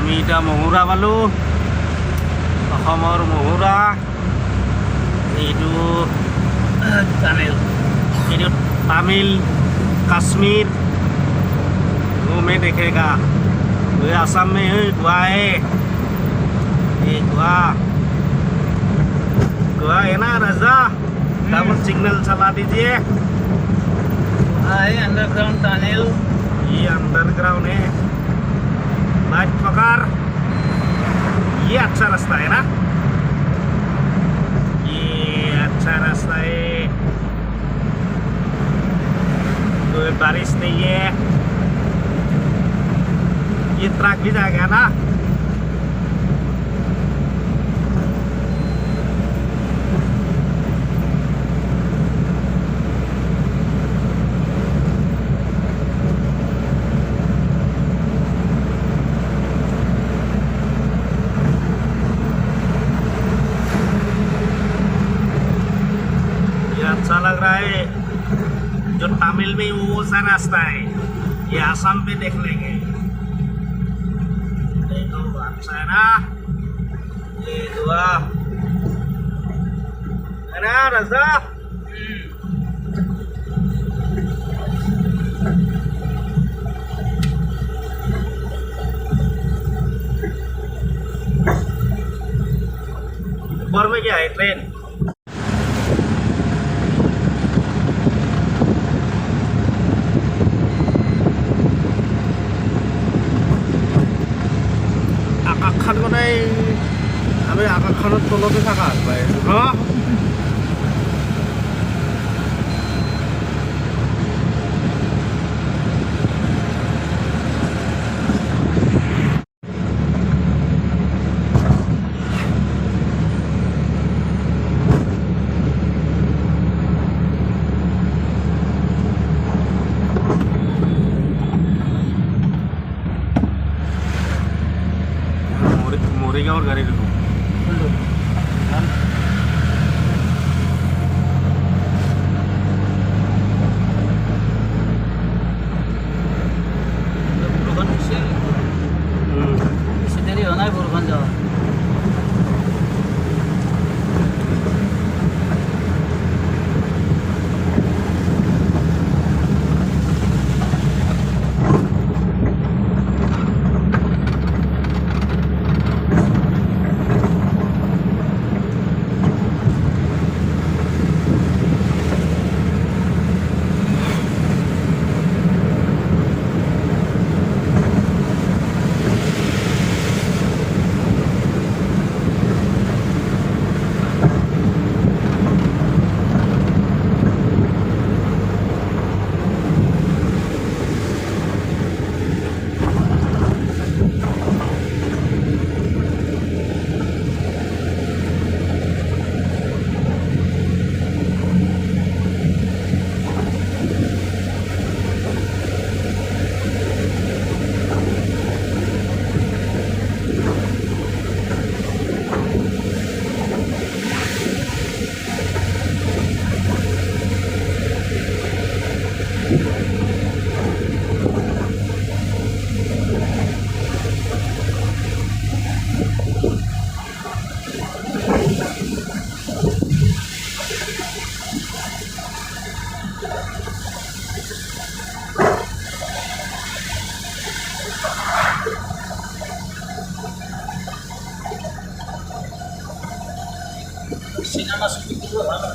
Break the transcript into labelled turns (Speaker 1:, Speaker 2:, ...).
Speaker 1: আমি এতিয়া মহুৰা পালোঁ, অসমৰ মহুৰা। এইটো এইটো তামিল কাশ্मीर वो में देखेगा। ये असम में गोवा है, ये गोवा है ना राजा। डबल सिग्नल चला दीजिए।
Speaker 2: Underground tunnel.
Speaker 1: ये अंडरग्राउंड है। लाइट पकड़। ये अच्छा रास्ता है ना, ये अच्छा रास्ता है। कोई बारिश नहीं है। ये ट्रक भी जाएगा ना। ये अच्छा लग रहा है। जो तमिल में वो सा रास्ता है, ये आसाम पे देख लेंगे। देखो अच्छा है ना, ये दुआ है ना राजा। ऊपर में क्या है ट्रेन। আকাশখন মানে আমি আকাশখনৰ তলতে থকা পাই হা। মৰিগাঁৱৰ গাড়ী দেখোন।
Speaker 2: দেরি হয় নাই বৰষুণ যাওয়া। সিনেমা শুটিং করবো ভালো।